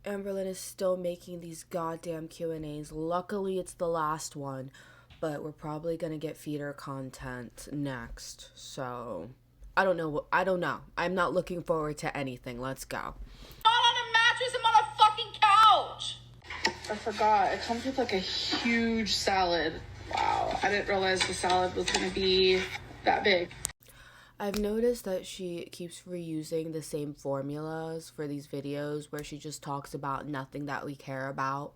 Amberlynn is still making these goddamn Q&As. Luckily, it's the last one, but we're probably gonna get feeder content next. So, I don't know. I'm not looking forward to anything. Let's go. Not on a mattress, I'm on a fucking couch. I forgot. It comes with like a huge salad. Wow. I didn't realize the salad was gonna be that big. I've noticed that she keeps reusing the same formulas for these videos where she just talks about nothing that we care about,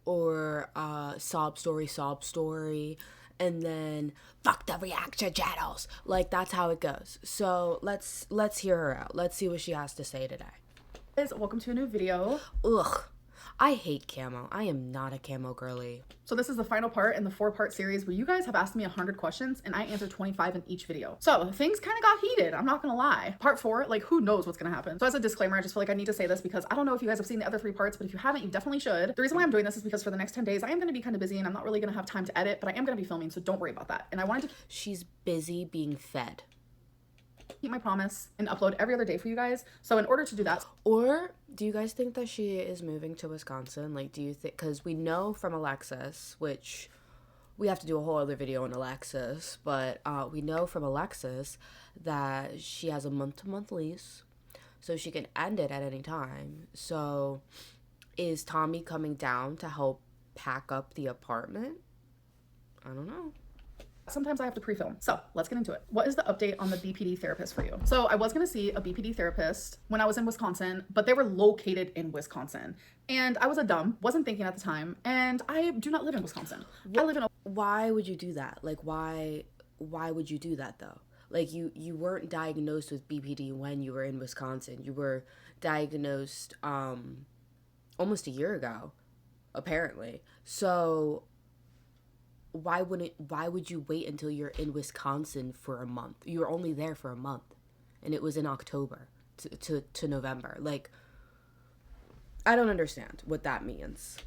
or sob story, and then fuck the reaction channels. Like, that's how it goes. So let's hear her out. Let's see what she has to say today. Guys, welcome to a new video. Ugh. I hate camo. I am not a camo girly. So this is the final part in the 4-part series where you guys have asked me 100 questions and I answered 25 in each video. So things kind of got heated, I'm not gonna lie. Part 4, like, who knows what's gonna happen. So as a disclaimer, I just feel like I need to say this because I don't know if you guys have seen the other 3 parts, but if you haven't, you definitely should. The reason why I'm doing this is because for the next 10 days, I am gonna be kind of busy and I'm not really gonna have time to edit, but I am gonna be filming, so don't worry about that. And I wanted to She's busy being fed. keep my promise and upload every other day for you guys. So in order to do that, Or do you guys think that she is moving to Wisconsin? Like, do you think, because we know from Alexis, which we have to do a whole other video on Alexis, but we know from Alexis that she has a month-to-month lease, so she can end it at any time. So is Tommy coming down to help pack up the apartment? I don't know. sometimes I have to pre-film. So let's get into it. What is the update on the BPD therapist for you? So I was gonna see a BPD therapist when I was in Wisconsin, but they were located in Wisconsin. And I was wasn't thinking at the time. And I do not live in Wisconsin. I live in Why would you do that? Like, why would you do that though? Like, you weren't diagnosed with BPD when you were in Wisconsin. You were diagnosed almost a year ago, apparently. So why would you wait until you're in Wisconsin for a month? You were only there for a month, and it was in October to November. Like, I don't understand what that means.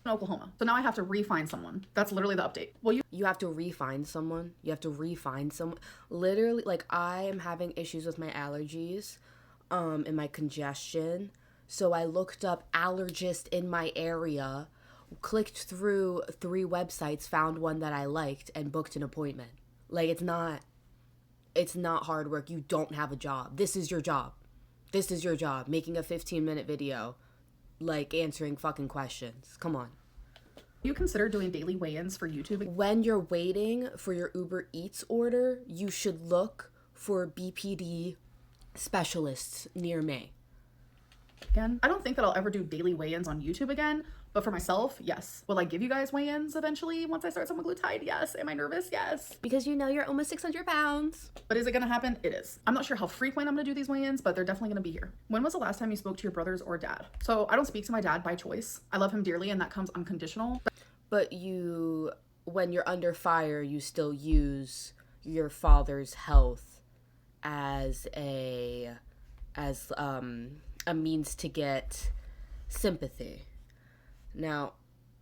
Oklahoma. So now I have to re-find someone. That's literally the update. Well, You have to re-find someone. You have to re-find someone. Literally, like, I am having issues with my allergies, and my congestion. So I looked up allergist in my area, clicked through 3 websites, found one that I liked, and booked an appointment. Like, it's not hard work. You don't have a job. This is your job. This is your job. Making a 15-minute video, like, answering fucking questions. Come on. you consider doing daily weigh-ins for YouTube When you're waiting for your Uber Eats order, you should look for BPD specialists near me. again? I don't think that I'll ever do daily weigh-ins on YouTube again, but for myself, yes. Will I give you guys weigh-ins eventually once I start semaglutide? Yes. Am I nervous? Yes. Because you know you're almost 600 pounds. But is it gonna happen? It is. I'm not sure how frequent I'm gonna do these weigh-ins, but they're definitely gonna be here. When was the last time you spoke to your brothers or dad? So I don't speak to my dad by choice. I love him dearly and that comes unconditional. But when you're under fire, you still use your father's health as a means to get sympathy. Now,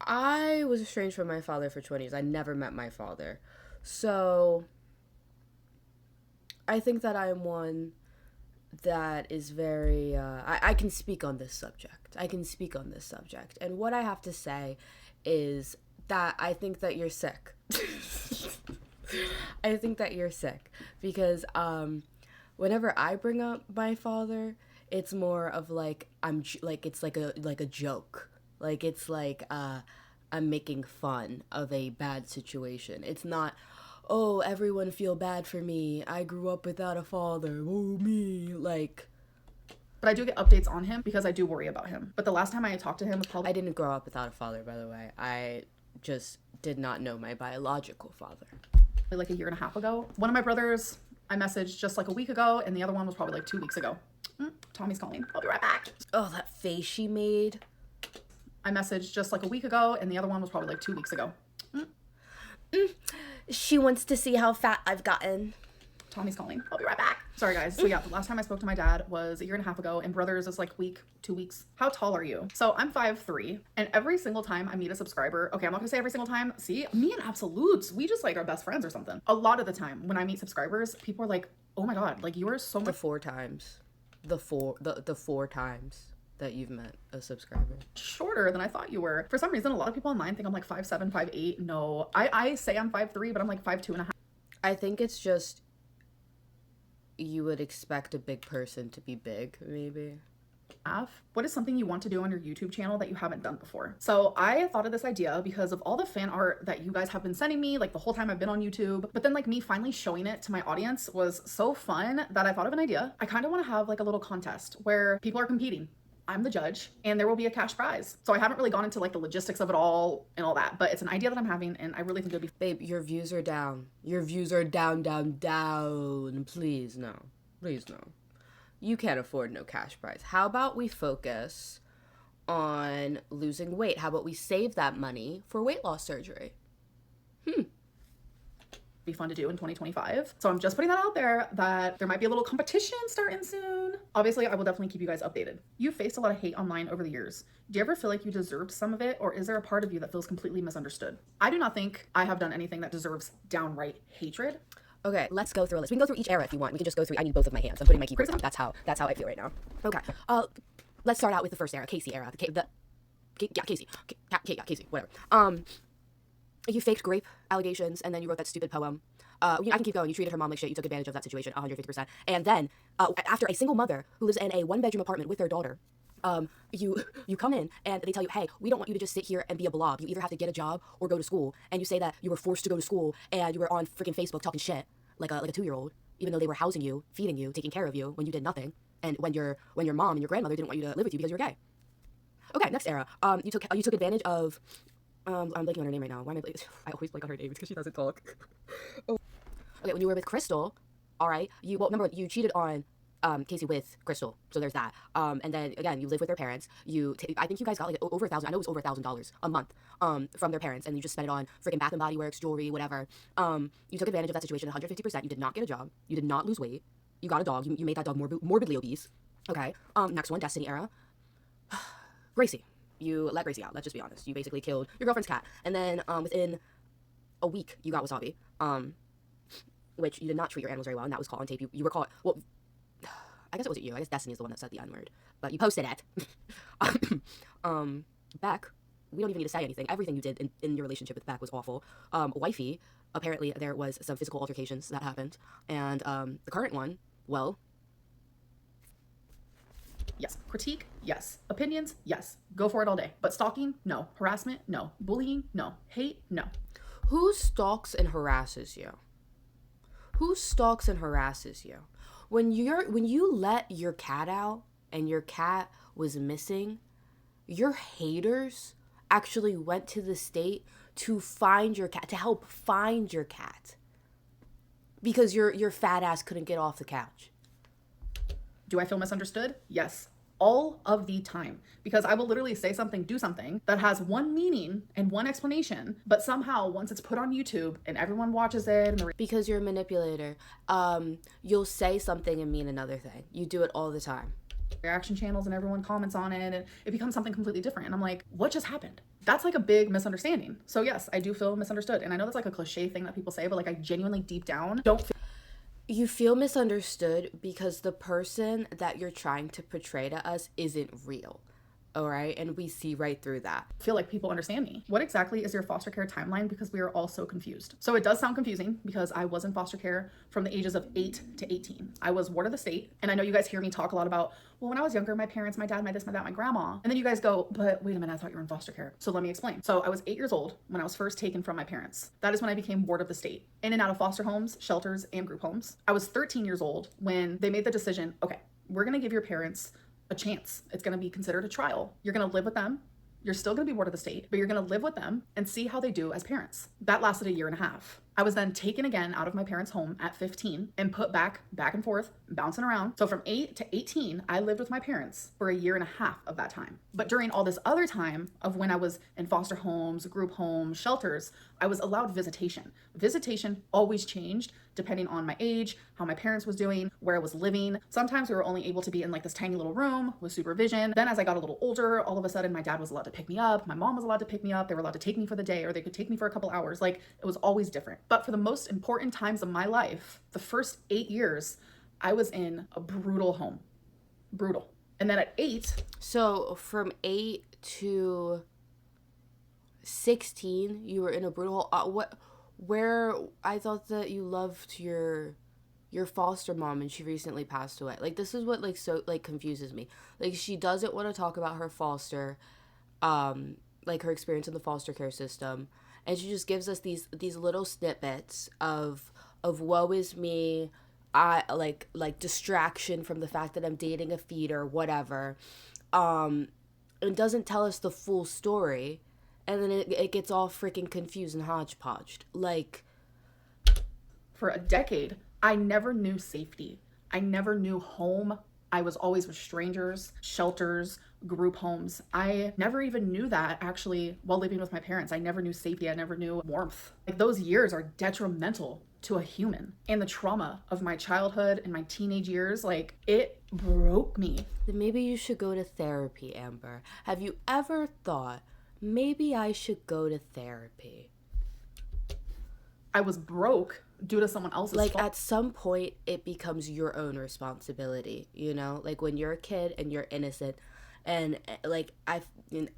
I was estranged from my father for 20 years. I never met my father. So I think that I am one that is very, I can speak on this subject. And what I have to say is that I think that you're sick. I think that you're sick because whenever I bring up my father, it's more of like it's like a joke. Like, it's like I'm making fun of a bad situation. It's not, oh, everyone feel bad for me. I grew up without a father. Oh, me. Like, But I do get updates on him because I do worry about him. But the last time I talked to him was probably I didn't grow up without a father, by the way. I just did not know my biological father. like a year and a half ago. One of my brothers I messaged just like a week ago, and the other one was probably like 2 weeks ago. Tommy's calling. I'll be right back. Oh, that face she made. I messaged just like a week ago, and the other one was probably like 2 weeks ago. She wants to see how fat I've gotten. Tommy's calling. I'll be right back. Sorry, guys. So yeah, the last time I spoke to my dad was a year and a half ago, and brothers is like 2 weeks. How tall are you? So I'm 5'3", and every single time I meet a subscriber, okay, I'm not gonna say every single time. See, me and Absolutes, we just like are best friends or something. A lot of the time when I meet subscribers, people are like, oh my God, like you are so The much. 4 times. The 4 times. that you've met a subscriber? Shorter than I thought you were. For some reason, a lot of people online think I'm like 5'7", 5'8". No, I say I'm 5'3", but I'm like 5'2.5". I think it's just you would expect a big person to be big, maybe. What is something you want to do on your YouTube channel that you haven't done before? So I thought of this idea because of all the fan art that you guys have been sending me like the whole time I've been on YouTube, but then like me finally showing it to my audience was so fun that I thought of an idea. I kind of want to have like a little contest where people are competing. I'm the judge and there will be a cash prize. So I haven't really gone into like the logistics of it all and all that, but it's an idea that I'm having and I really think it'll be— Babe, your views are down. Your views are down, down, down. Please, no. Please, no. You can't afford no cash prize. How about we focus on losing weight? How about we save that money for weight loss surgery? be fun to do in 2025. So I'm just putting that out there that there might be a little competition starting soon. Obviously, I will definitely keep you guys updated. You faced a lot of hate online over the years. Do you ever feel like you deserved some of it, or is there a part of you that feels completely misunderstood? I do not think I have done anything that deserves downright hatred. Okay, let's go through a list. We can go through each era if you want. We can just go through. I need both of my hands. I'm putting my keyboard down. That's how I feel right now. Okay. Let's start out with the first era, Casey era. Casey, whatever. You faked grape allegations, and then you wrote that stupid poem. I can keep going. You treated her mom like shit. You took advantage of that situation 150%. And then, after a single mother who lives in a one-bedroom apartment with their daughter, you come in and they tell you, hey, we don't want you to just sit here and be a blob. You either have to get a job or go to school. And you say that you were forced to go to school and you were on freaking Facebook talking shit like a 2-year-old, even though they were housing you, feeding you, taking care of you when you did nothing. And when your mom and your grandmother didn't want you to live with you because you were gay. Okay, next era. You took advantage of. I'm blanking on her name right now. Why am I always blank on her name because she doesn't talk. Oh. Okay, when you were with Crystal, all right. Remember you cheated on Casey with Crystal, so there's that. And then again, you live with their parents. I think you guys got like over $1,000. I know it was over $1,000 a month from their parents, and you just spent it on freaking Bath and Body Works, jewelry, whatever. You took advantage of that situation 150%. You did not get a job. You did not lose weight. You got a dog. You made that dog morbidly obese. Okay. Next one, Destiny era. Gracie. You let Gracie out. Let's just be honest. You basically killed your girlfriend's cat, and then within a week you got Wasabi. Which you did not treat your animals very well, and that was caught on tape. You were caught. Well, I guess it wasn't you. I guess Destiny is the one that said the N-word, but you posted it. Beck, we don't even need to say anything. Everything you did in your relationship with Beck was awful. Wifey, apparently there was some physical altercations that happened, and the current one, well. Yes. Critique? Yes. Opinions? Yes. Go for it all day. But stalking? No. Harassment? No. Bullying? No. Hate? No. Who stalks and harasses you? Who stalks and harasses you? When you let your cat out and your cat was missing, your haters actually went to the state to find your cat, to help find your cat. Because your fat ass couldn't get off the couch. Do I feel misunderstood? Yes. All of the time. Because I will literally say something, do something that has one meaning and one explanation, but somehow once it's put on YouTube and everyone watches it and because you're a manipulator, you'll say something and mean another thing. You do it all the time. Reaction channels and everyone comments on it and it becomes something completely different. And I'm like, what just happened? That's like a big misunderstanding. So yes, I do feel misunderstood. And I know that's like a cliche thing that people say, but like I genuinely deep down don't feel. You feel misunderstood because the person that you're trying to portray to us isn't real, all right? And we see right through that. Feel like people understand me. What exactly is your foster care timeline? Because we are all so confused. So it does sound confusing because I was in foster care from the ages of 8 to 18. I was ward of the state. And I know you guys hear me talk a lot about, well, when I was younger, my parents, my dad, my this, my that, my grandma. And then you guys go, but wait a minute, I thought you were in foster care. So let me explain. So I was 8 years old when I was first taken from my parents. That is when I became ward of the state, in and out of foster homes, shelters, and group homes. I was 13 years old when they made the decision, okay, we're gonna give your parents a chance. It's gonna be considered a trial. You're gonna live with them. You're still gonna be ward of the state, but you're gonna live with them and see how they do as parents. That lasted 1.5 years. I was then taken again out of my parents' home at 15 and put back and forth, bouncing around. So from 8 to 18, I lived with my parents for 1.5 years of that time. But during all this other time of when I was in foster homes, group homes, shelters, I was allowed visitation. Visitation always changed depending on my age, how my parents was doing, where I was living. Sometimes we were only able to be in like this tiny little room with supervision. Then as I got a little older, all of a sudden my dad was allowed to pick me up. My mom was allowed to pick me up. They were allowed to take me for the day, or they could take me for a couple hours. Like it was always different. But for the most important times of my life, the first 8 years, I was in a brutal home. Brutal. And then at 8, So from 8 to 16, you were in a brutal where I thought that you loved your foster mom and she recently passed away. Like, this is what like so like confuses me. Like, she doesn't want to talk about her foster like her experience in the foster care system, and she just gives us these little snippets of woe is me, I like distraction from the fact that I'm dating a feeder, whatever. And doesn't tell us the full story, and then it gets all freaking confused and hodgepodged. Like, for a decade, I never knew safety. I never knew home. I was always with strangers, shelters, group homes. I never even knew that actually while living with my parents. I never knew safety. I never knew warmth. Like, those years are detrimental to a human. And the trauma of my childhood and my teenage years, like, it broke me. then maybe you should go to therapy, Amber. Have you ever thought, maybe I should go to therapy? I was broke due to someone else's Like, fault. at some point, it becomes your own responsibility, you know? Like, when you're a kid and you're innocent, and, like,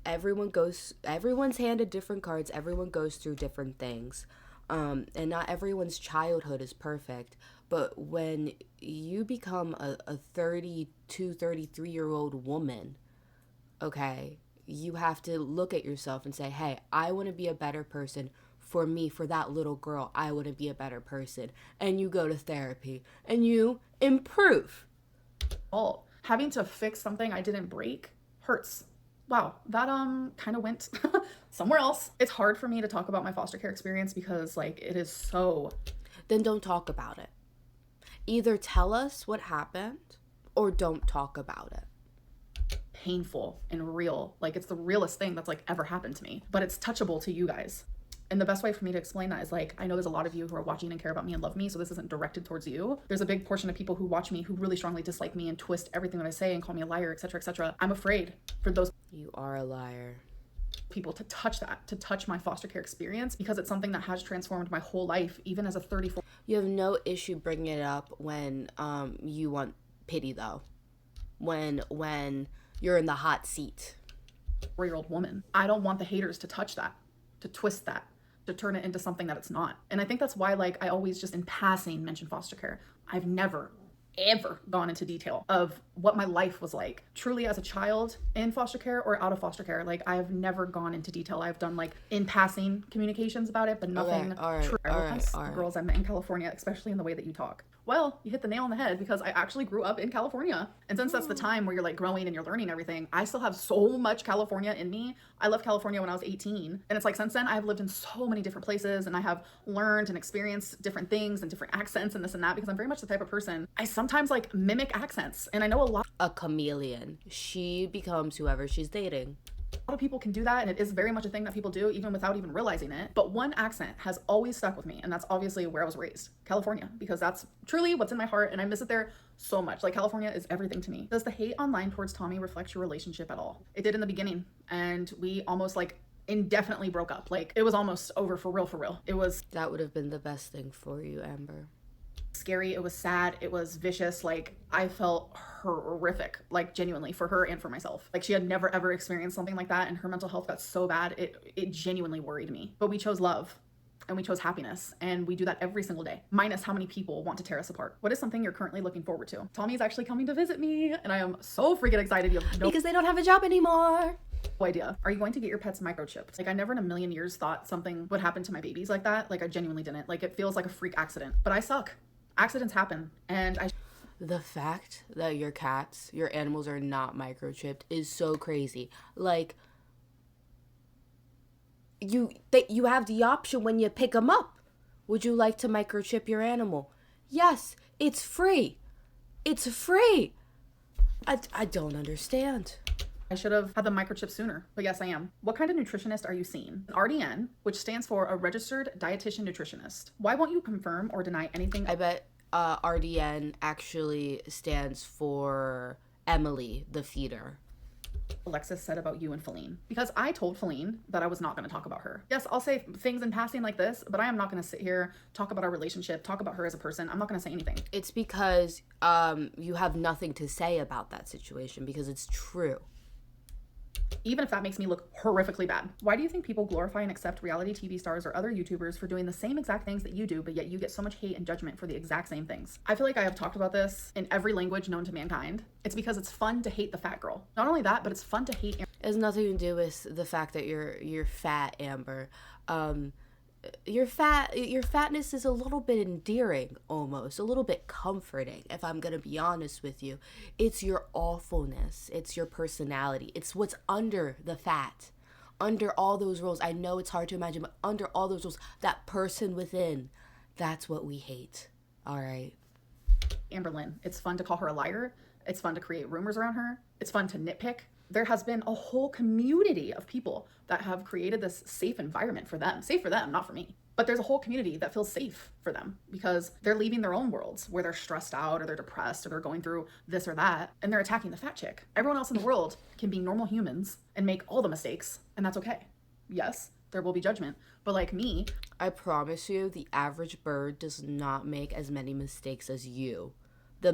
everyone's handed different cards, everyone goes through different things. And not everyone's childhood is perfect, but when you become a 32, 33-year-old woman, okay, you have to look at yourself and say, hey, I want to be a better person. For me, for that little girl, I want to be a better person. And you go to therapy and you improve. Fault. Having to fix something I didn't break hurts. Wow, that kind of went somewhere else. It's hard for me to talk about my foster care experience because, like, it is so... Then don't talk about it. Either tell us what happened or don't talk about it. painful and real. Like, it's the realest thing that's like ever happened to me, but it's touchable to you guys. And the best way for me to explain that is, like, I know there's a lot of you who are watching and care about me and love me, so this isn't directed towards you. There's a big portion of people who watch me who really strongly dislike me and twist everything that I say and call me a liar, etc., etc. I'm afraid for those You are a liar. people to touch that, to touch my foster care experience, because it's something that has transformed my whole life, even as a 34. You have no issue bringing it up when you want pity, though. When you're in the hot seat. 4-year-old woman. I don't want the haters to touch that, to twist that, to turn it into something that it's not. And I think that's why, like, I always just in passing mention foster care. I've never ever gone into detail of what my life was like truly as a child in foster care or out of foster care. Like, I have never gone into detail. I've done like in passing communications about it, but nothing true. The girls I met in California, especially in the way that you talk. Well, you hit the nail on the head, because I actually grew up in California. And since that's the time where you're like growing and you're learning everything, I still have so much California in me. I left California when I was 18. And it's like, since then, I've lived in so many different places and I have learned and experienced different things and different accents and this and that, because I'm very much the type of person, I sometimes like mimic accents. And I know a lot A chameleon. She becomes whoever she's dating. of people can do that, and it is very much a thing that people do even without even realizing it. But one accent has always stuck with me, and that's obviously where I was raised, California, because that's truly what's in my heart, and I miss it there so much. Like, California is everything to me. Does the hate online towards Tommy reflect your relationship at all? It did in the beginning, and we almost like indefinitely broke up. Like, it was almost over for real, for real. It was That would have been the best thing for you, Amber. scary, it was sad, it was vicious. Like, I felt horrific, like, genuinely, for her and for myself. Like, she had never ever experienced something like that, and her mental health got so bad, it genuinely worried me. But we chose love and we chose happiness, and we do that every single day, minus how many people want to tear us apart. What is something you're currently looking forward to? Tommy is actually coming to visit me, and I am so freaking excited. You have no Because they don't have a job anymore. idea. Are you going to get your pets microchipped? Like, I never in a million years thought something would happen to my babies like that. Like, I genuinely didn't. Like, it feels like a freak accident, but I suck. Accidents happen, and The fact that your cats, your animals are not microchipped is so crazy. Like, you have the option when you pick them up. Would you like to microchip your animal? Yes, it's free. It's free. I don't understand. I should have had the microchip sooner, but yes, I am. What kind of nutritionist are you seeing? An RDN, which stands for a registered dietitian nutritionist. Why won't you confirm or deny anything? I bet RDN actually stands for Emily, the feeder. Alexis said about you and Feline, because I told Feline that I was not going to talk about her. Yes, I'll say things in passing like this, but I am not going to sit here, talk about our relationship, talk about her as a person. I'm not going to say anything. It's because you have nothing to say about that situation, because it's true. Even if that makes me look horrifically bad. Why do you think people glorify and accept reality TV stars or other YouTubers for doing the same exact things that you do, but yet you get so much hate and judgment for the exact same things? I feel like I have talked about this in every language known to mankind. It's because it's fun to hate the fat girl. Not only that, but it's fun to hate. It has nothing to do with the fact that you're fat, Amber. Your fatness is a little bit endearing, almost a little bit comforting, if I'm gonna be honest with you. It's your awfulness, it's your personality, it's what's under the fat, under all those roles. I know it's hard to imagine, but under all those roles, that person within, that's what we hate. All right, Amberlynn, it's fun to call her a liar. It's fun to create rumors around her. It's fun to nitpick. There has been a whole community of people that have created this safe environment for them. Safe for them, not for me. But there's a whole community that feels safe for them because they're leaving their own worlds where they're stressed out or they're depressed or they're going through this or that, and they're attacking the fat chick. Everyone else in the world can be normal humans and make all the mistakes, and that's okay. Yes, there will be judgment, but like me, I promise you, the average bird does not make as many mistakes as you. The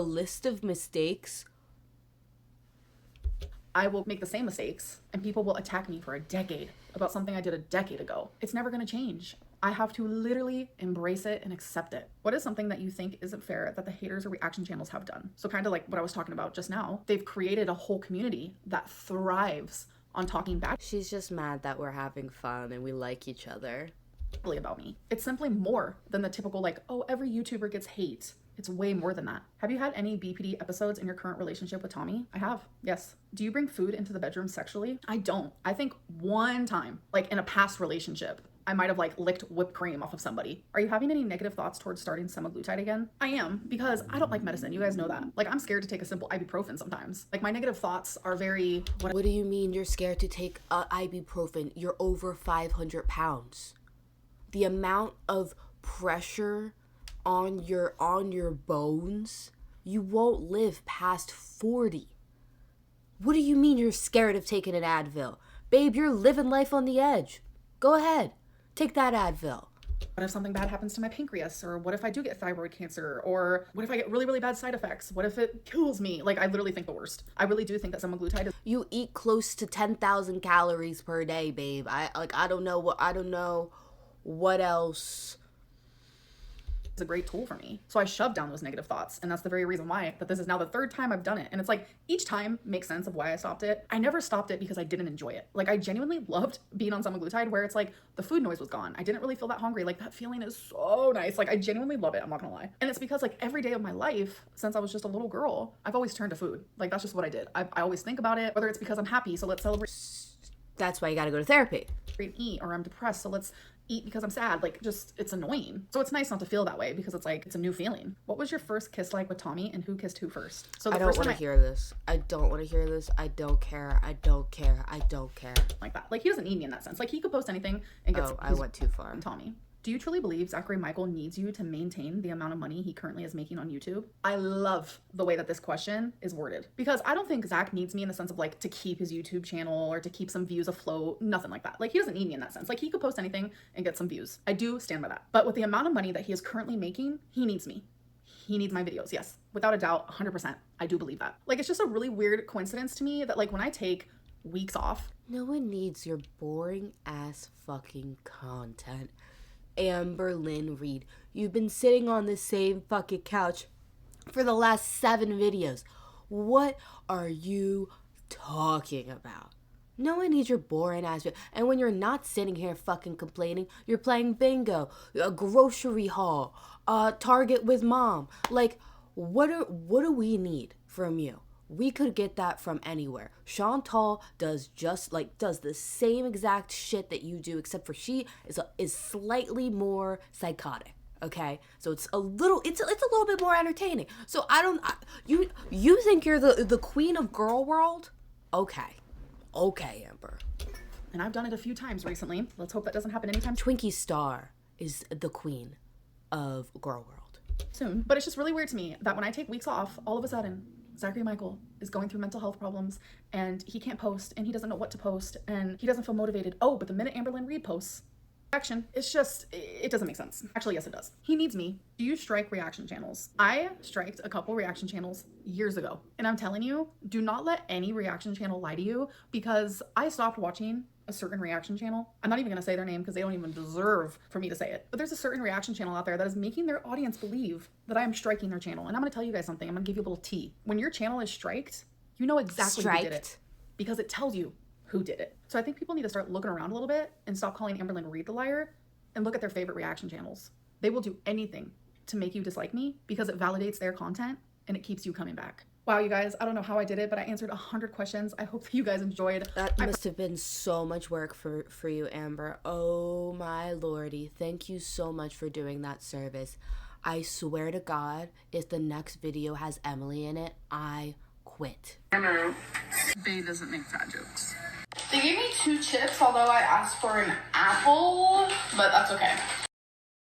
list of mistakes, I will make the same mistakes and people will attack me for a decade about something I did a decade ago. It's never going to change. I have to literally embrace it and accept it. What is something that you think isn't fair that the haters or reaction channels have done? So kind of like what I was talking about just now, they've created a whole community that thrives on talking bad. She's just mad that we're having fun and we like each other. About me. It's simply more than the typical like, oh, every YouTuber gets hate. It's way more than that. Have you had any BPD episodes in your current relationship with Tommy? I have, yes. Do you bring food into the bedroom sexually? I don't. I think one time, like in a past relationship, I might have like licked whipped cream off of somebody. Are you having any negative thoughts towards starting semaglutide again? I am, because I don't like medicine. You guys know that. Like I'm scared to take a simple ibuprofen sometimes. Like my negative thoughts are very... What do you mean you're scared to take ibuprofen? You're over 500 pounds. The amount of pressure on your bones, you won't live past 40. What do you mean you're scared of taking an Advil? Babe, you're living life on the edge. Go ahead, take that Advil. What if something bad happens to my pancreas? Or what if I do get thyroid cancer? Or what if I get really, really bad side effects? What if it kills me? Like, I literally think the worst. I really do think that semaglutide is... You eat close to 10,000 calories per day, babe. I don't know what else. It's a great tool for me. So I shoved down those negative thoughts. And that's the very reason why that this is now the third time I've done it. And it's like each time makes sense of why I stopped it. I never stopped it because I didn't enjoy it. Like I genuinely loved being on semaglutide where it's like the food noise was gone. I didn't really feel that hungry. Like that feeling is so nice. Like I genuinely love it. I'm not gonna lie. And it's because like every day of my life since I was just a little girl, I've always turned to food. Like that's just what I did. I always think about it, whether it's because I'm happy. So let's celebrate. That's why you gotta go to therapy. Eat, or I'm depressed. So let's eat because I'm sad. Like just, it's annoying. So it's nice not to feel that way because it's like, it's a new feeling. What was your first kiss like with Tommy and who kissed who first? So I don't want to hear this. I don't want to hear this. I don't care. I don't care. I don't care. Like that. Like he doesn't need me in that sense. Like he could post anything and get I went too far. Tommy. Do you truly believe Zachary Michael needs you to maintain the amount of money he currently is making on YouTube? I love the way that this question is worded because I don't think Zach needs me in the sense of like to keep his YouTube channel or to keep some views afloat, nothing like that. Like he doesn't need me in that sense. Like he could post anything and get some views. I do stand by that. But with the amount of money that he is currently making, he needs me. He needs my videos. Yes, without a doubt, 100%. I do believe that. Like it's just a really weird coincidence to me that like when I take weeks off. No one needs your boring ass fucking content. Amberlynn Reid, you've been sitting on the same fucking couch for the last 7 videos. What are you talking about? No one needs your boring ass. And when you're not sitting here fucking complaining, you're playing bingo, a grocery haul, Target with mom. Like, what do we need from you? We could get that from anywhere. Chantal does the same exact shit that you do, except for she is slightly more psychotic. Okay, so it's a little bit more entertaining. So you think you're the queen of girl world? Okay, Amber. And I've done it a few times recently. Let's hope that doesn't happen anytime Twinkie Star is the queen of girl world soon. But it's just really weird to me that when I take weeks off, all of a sudden Zachary Michael is going through mental health problems and he can't post and he doesn't know what to post and he doesn't feel motivated. Oh, but the minute Amberlynn Reid posts, action. It's just, it doesn't make sense. Actually, yes, it does. He needs me. Do you strike reaction channels? I striked a couple reaction channels years ago. And I'm telling you, do not let any reaction channel lie to you, because I stopped watching a certain reaction channel. I'm not even gonna say their name because they don't even deserve for me to say it. But there's a certain reaction channel out there that is making their audience believe that I am striking their channel. And I'm gonna tell you guys something. I'm gonna give you a little tea. When your channel is striked, you know exactly who did it, because it tells you who did it. So I think people need to start looking around a little bit and stop calling Amberlynn Reid the liar and look at their favorite reaction channels. They will do anything to make you dislike me because it validates their content and it keeps you coming back. Wow, you guys, I don't know how I did it, but I answered 100 questions. I hope that you guys enjoyed. That must have been so much work for you, Amber. Oh my lordy. Thank you so much for doing that service. I swear to God, if the next video has Emily in it, I quit. Bay doesn't make fat jokes. They gave me 2 chips, although I asked for an apple, but that's okay.